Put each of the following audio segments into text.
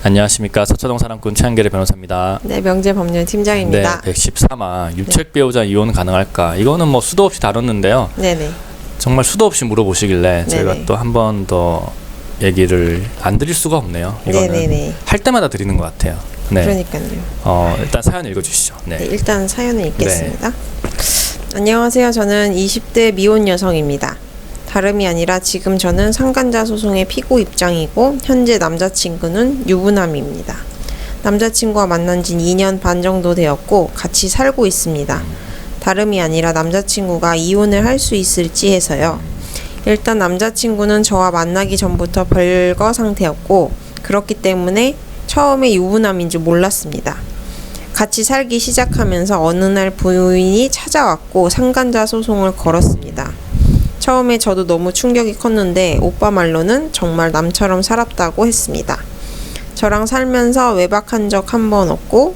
안녕하십니까. 서초동 사랑꾼 최한결의 변호사입니다. 네, 명재법률 팀장입니다. 네, 113화 유책 배우자 이혼 가능할까? 이거는 뭐 수도 없이 다뤘는데요. 네네. 정말 수도 없이 물어보시길래 저희가 네네. 또 한 번 더 얘기를 안 드릴 수가 없네요. 이거는 네네네. 할 때마다 드리는 것 같아요. 네. 그러니까요. 일단 사연 읽어주시죠. 네. 네, 일단 사연을 읽겠습니다. 안녕하세요. 저는 20대 미혼 여성입니다. 다름이 아니라 지금 저는 상간자 소송의 피고 입장이고 현재 남자친구는 유부남입니다. 남자친구와 만난 지 2년 반 정도 되었고 같이 살고 있습니다. 다름이 아니라 남자친구가 이혼을 할 수 있을지 해서요. 일단 남자친구는 저와 만나기 전부터 별거 상태였고 그렇기 때문에 처음에 유부남인 줄 몰랐습니다. 같이 살기 시작하면서 어느 날 부인이 찾아왔고 상간자 소송을 걸었습니다. 처음에 저도 너무 충격이 컸는데 오빠 말로는 정말 남처럼 살았다고 했습니다. 저랑 살면서 외박 한 적 한 번 없고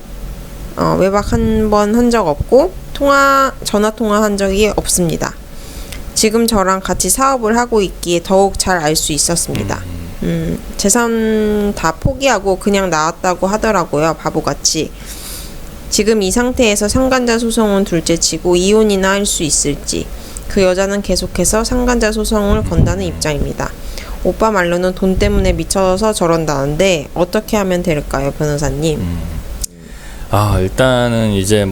외박 한 번 한 적 없고 전화 통화한 적이 없습니다. 지금 저랑 같이 사업을 하고 있기에 더욱 잘 알 수 있었습니다. 재산 다 포기하고 그냥 나왔다고 하더라고요. 바보같이. 지금 이 상태에서 상간자 소송은 둘째치고 이혼이나 할 수 있을지 그 여자는 계속해서 상간자 소송을 건다는 입장입니다. 오빠 말로는 돈 때문에 미쳐서 저런다는데 어떻게 하면 될까요, 변호사님? 일단은 이제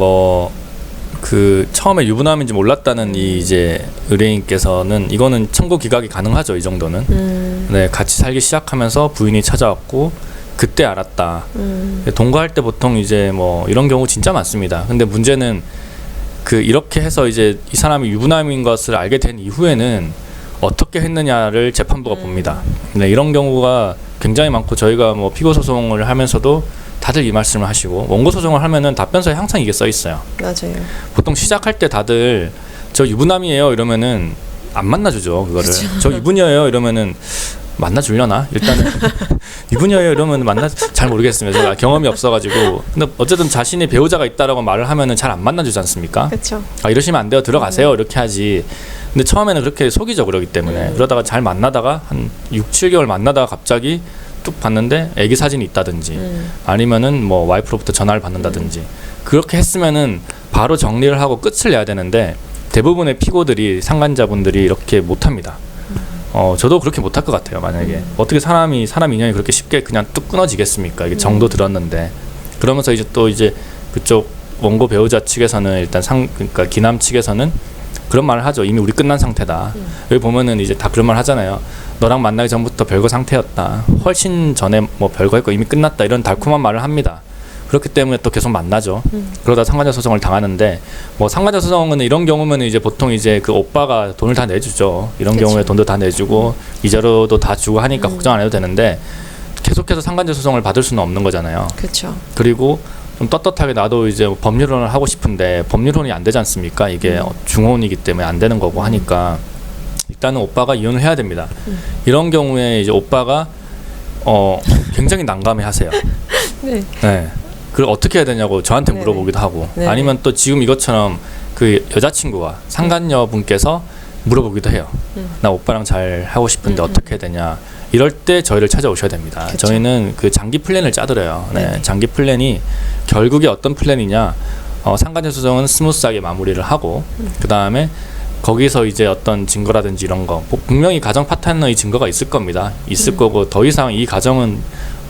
처음에 유부남인지 몰랐다는 이 이제 의뢰인께서는 이거는 청구 기각이 가능하죠. 이 정도는. 네, 같이 살기 시작하면서 부인이 찾아왔고 그때 알았다. 동거할 때 보통 이제 이런 경우 진짜 많습니다. 근데 문제는 이렇게 해서 이제 이 사람이 유부남인 것을 알게 된 이후에는 어떻게 했느냐를 재판부가 봅니다. 네, 이런 경우가 굉장히 많고 저희가 피고 소송을 하면서도 다들 이 말씀을 하시고 원고 소송을 하면은 답변서에 항상 이게 써 있어요. 맞아요. 보통 시작할 때 다들 저 유부남이에요 이러면은 안 만나주죠. 그거를. 그쵸. 저 유부녀예요 이러면은 만나주려나? 일단은 유부녀예요 이러면 잘 모르겠습니다. 제가 경험이 없어가지고. 근데 어쨌든 자신의 배우자가 있다라고 말을 하면은 잘 안 만나주지 않습니까? 그렇죠. 이러시면 안 돼요. 들어가세요. 이렇게 하지. 근데 처음에는 그렇게 속이죠. 그러기 때문에. 그러다가 잘 만나다가 한 6, 7개월 만나다가 갑자기 뚝 봤는데 애기 사진이 있다든지 아니면은 와이프로부터 전화를 받는다든지 그렇게 했으면은 바로 정리를 하고 끝을 내야 되는데 대부분의 피고들이 상간자분들이 이렇게 못합니다. 저도 그렇게 못할 것 같아요. 만약에 어떻게 사람 인연이 그렇게 쉽게 그냥 뚝 끊어지겠습니까? 이게 정도 들었는데 그러면서 이제 또 이제 그쪽 원고 배우자 측에서는 일단 그러니까 기남 측에서는 그런 말을 하죠. 이미 우리 끝난 상태다. 여기 보면은 이제 다 그런 말 하잖아요. 너랑 만나기 전부터 별거 상태였다. 훨씬 전에 별거 했고 이미 끝났다. 이런 달콤한 말을 합니다. 그렇기 때문에 또 계속 만나죠. 그러다 상간자 소송을 당하는데 상간자 소송은 이런 경우면 이제 보통 이제 그 오빠가 돈을 다 내주죠. 이런 그쵸. 경우에 돈도 다 내주고 이자료도 다 주고 하니까 걱정 안 해도 되는데 계속해서 상간자 소송을 받을 수는 없는 거잖아요. 그렇죠. 그리고 좀 떳떳하게 나도 이제 법률혼을 하고 싶은데 법률혼이 안 되지 않습니까? 이게 중혼이기 때문에 안 되는 거고 하니까 일단은 오빠가 이혼을 해야 됩니다. 이런 경우에 이제 오빠가 굉장히 난감해하세요. 네. 네. 그걸 어떻게 해야 되냐고 저한테 네네. 물어보기도 하고 네네. 아니면 또 지금 이것처럼 그 여자친구와 상간녀분께서 물어보기도 해요. 나 오빠랑 잘 하고 싶은데 어떻게 해야 되냐. 이럴 때 저희를 찾아오셔야 됩니다. 그쵸. 저희는 그 장기 플랜을 짜드려요. 네. 네네. 장기 플랜이 결국에 어떤 플랜이냐. 상간녀 소송은 스무스하게 마무리를 하고 그 다음에 거기서 이제 어떤 증거라든지 이런 거 분명히 가정 파트너의 증거가 있을 겁니다. 있을 거고 더 이상 이 가정은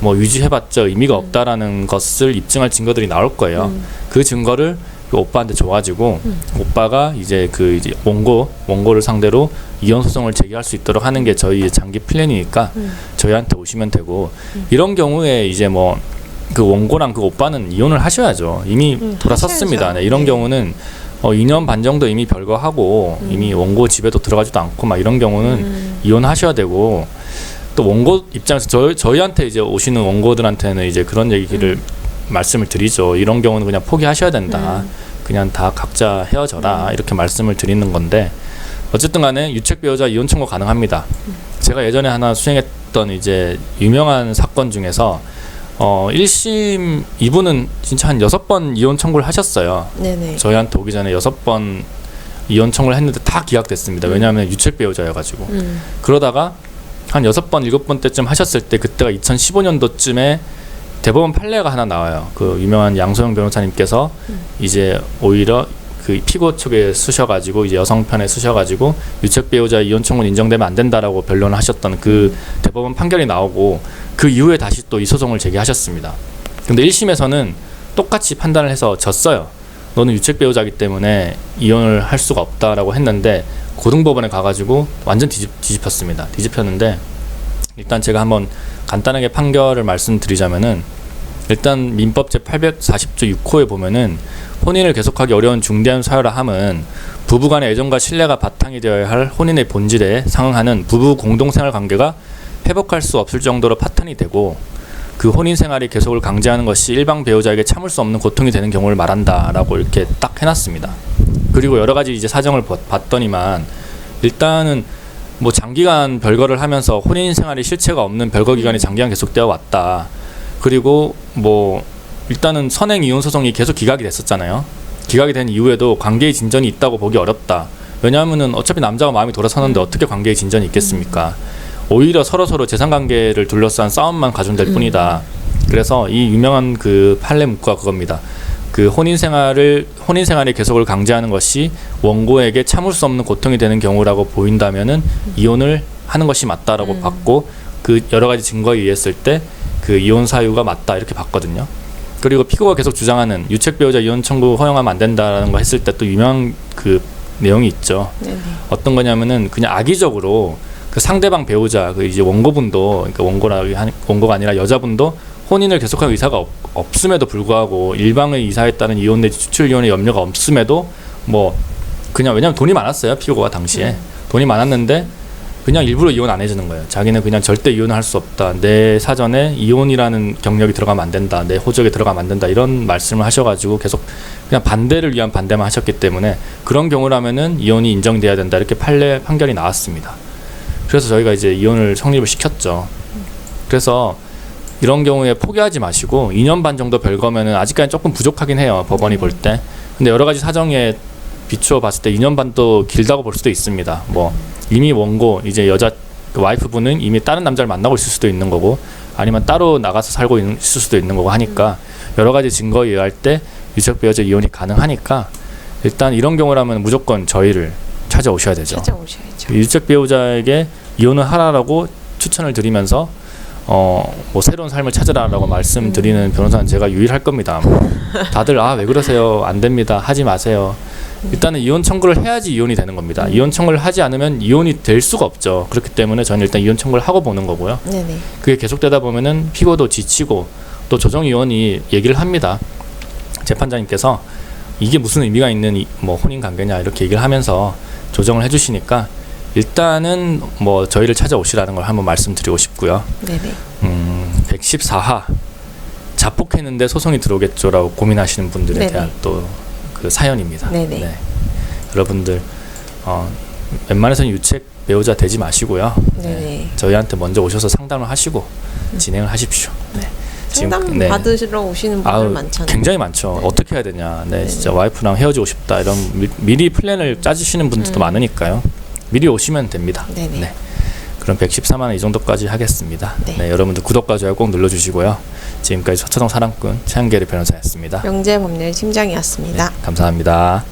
유지해봤자 의미가 없다라는 것을 입증할 증거들이 나올 거예요. 그 증거를 그 오빠한테 줘가지고 오빠가 이제 이제 원고를 상대로 이혼 소송을 제기할 수 있도록 하는 게 저희의 장기 플랜이니까 저희한테 오시면 되고 이런 경우에 이제 그 원고랑 그 오빠는 이혼을 하셔야죠. 이미 돌아섰습니다. 네, 이런 경우는 2년 반 정도 이미 별거하고 이미 원고 집에도 들어가지도 않고 이런 경우는 이혼하셔야 되고 또 원고 입장에서 저희한테 이제 오시는 원고들한테는 이제 그런 얘기를 말씀을 드리죠. 이런 경우는 그냥 포기하셔야 된다. 그냥 다 각자 헤어져라. 이렇게 말씀을 드리는 건데 어쨌든 간에 유책 배우자 이혼 청구 가능합니다. 제가 예전에 하나 수행했던 이제 유명한 사건 중에서 1심 이분은 진짜 한 6번 이혼 청구를 하셨어요. 네네. 저희한테 오기 전에 6번 이혼 청구를 했는데 다 기각됐습니다. 왜냐하면 유책 배우자여가지고. 그러다가 한 6번, 7번 때쯤 하셨을 때 그때가 2015년도쯤에 대법원 판례가 하나 나와요. 그 유명한 양소영 변호사님께서 이제 오히려 그 피고 측에 쓰셔가지고 이제 여성 편에 쓰셔가지고 유책 배우자 이혼 청구는 인정되면 안 된다라고 변론을 하셨던 그 대법원 판결이 나오고 그 이후에 다시 또 이 소송을 제기하셨습니다. 근데 1심에서는 똑같이 판단을 해서 졌어요. 너는 유책 배우자이기 때문에 이혼을 할 수가 없다라고 했는데 고등법원에 가가지고 완전 뒤집혔습니다. 뒤집혔는데 일단 제가 한번 간단하게 판결을 말씀드리자면은 일단 민법 제840조 6호에 보면은 혼인을 계속하기 어려운 중대한 사유라 함은 부부간의 애정과 신뢰가 바탕이 되어야 할 혼인의 본질에 상응하는 부부 공동생활 관계가 회복할 수 없을 정도로 파탄이 되고 그 혼인 생활이 계속을 강제하는 것이 일방 배우자에게 참을 수 없는 고통이 되는 경우를 말한다라고 이렇게 딱 해놨습니다. 그리고 여러 가지 이제 사정을 봤더니만 일단은 뭐 장기간 별거를 하면서 혼인 생활이 실체가 없는 별거 기간이 장기간 계속되어 왔다. 그리고 뭐 일단은 선행 이혼 소송이 계속 기각이 됐었잖아요. 기각이 된 이후에도 관계의 진전이 있다고 보기 어렵다. 왜냐하면은 어차피 남자가 마음이 돌아서는데 어떻게 관계의 진전이 있겠습니까? 오히려 서로 재산 관계를 둘러싼 싸움만 가중될 뿐이다. 그래서 이 유명한 그 판례 문구가 그겁니다. 그 혼인 생활이 계속을 강제하는 것이 원고에게 참을 수 없는 고통이 되는 경우라고 보인다면은 이혼을 하는 것이 맞다라고 봤고 그 여러 가지 증거에 의했을 때 그 이혼 사유가 맞다 이렇게 봤거든요. 그리고 피고가 계속 주장하는 유책 배우자 이혼 청구 허용하면 안 된다라는 거 했을 때 또 유명한 그 내용이 있죠. 네네. 어떤 거냐면은 그냥 악의적으로 그 상대방 배우자 그 이제 원고분도 그러니까 원고가 아니라 여자분도 혼인을 계속할 의사가 없음에도 불구하고 일방의 이사에 따른 이혼 내지 추출 이혼의 염려가 없음에도 뭐 그냥 왜냐면 돈이 많았어요. 피고가 당시에 돈이 많았는데 그냥 일부러 이혼 안 해주는 거예요. 자기는 그냥 절대 이혼을 할 수 없다. 내 사전에 이혼이라는 경력이 들어가면 안 된다. 내 호적에 들어가면 안 된다. 이런 말씀을 하셔가지고 계속 그냥 반대를 위한 반대만 하셨기 때문에 그런 경우라면은 이혼이 인정돼야 된다. 이렇게 판결이 나왔습니다. 그래서 저희가 이제 이혼을 성립을 시켰죠. 그래서 이런 경우에 포기하지 마시고 2년 반 정도 별거면은 아직까지 조금 부족하긴 해요. 법원이 볼 때. 근데 여러 가지 사정에 비추어 봤을 때 2년 반도 길다고 볼 수도 있습니다. 뭐 이미 원고 이제 여자 그 와이프분은 이미 다른 남자를 만나고 있을 수도 있는 거고 아니면 따로 나가서 살고 있을 수도 있는 거고 하니까 여러 가지 증거에 의할 때 유책 배우자 이혼이 가능하니까 일단 이런 경우라면 무조건 저희를 찾아오셔야 되죠. 찾아오셔야죠. 유책 배우자에게 이혼을 하라라고 추천을 드리면서 뭐 새로운 삶을 찾으라라고 말씀드리는 변호사는 제가 유일할 겁니다. 다들 왜 그러세요? 안 됩니다. 하지 마세요. 일단은 이혼 청구를 해야지 이혼이 되는 겁니다. 이혼 청구를 하지 않으면 이혼이 될 수가 없죠. 그렇기 때문에 저는 일단 이혼 청구를 하고 보는 거고요. 네네. 그게 계속되다 보면은 피고도 지치고 또 조정위원이 얘기를 합니다. 재판장님께서 이게 무슨 의미가 있는 뭐 혼인 관계냐 이렇게 얘기를 하면서 조정을 해주시니까 일단은 뭐 저희를 찾아오시라는 걸 한번 말씀드리고 싶고요. 네네. 114화 자폭했는데 소송이 들어오겠죠라고 고민하시는 분들에 네네. 대한 또 그 사연입니다. 네네. 네. 여러분들 웬만해서는 유책 배우자 되지 마시고요. 네네. 저희한테 먼저 오셔서 상담을 하시고 진행을 하십시오. 네. 상담 받으시러 오시는 분들 많잖아요. 굉장히 많죠. 네. 어떻게 해야 되냐. 네, 진짜 와이프랑 헤어지고 싶다. 이런 미리 플랜을 짜주시는 분들도 많으니까요. 미리 오시면 됩니다. 네네. 네. 그럼 114만 원 이 정도까지 하겠습니다. 네. 네, 여러분들 구독과 좋아요 꼭 눌러주시고요. 지금까지 서초동 사랑꾼 최한계리 변호사였습니다. 명재법률 팀장이었습니다. 네, 감사합니다.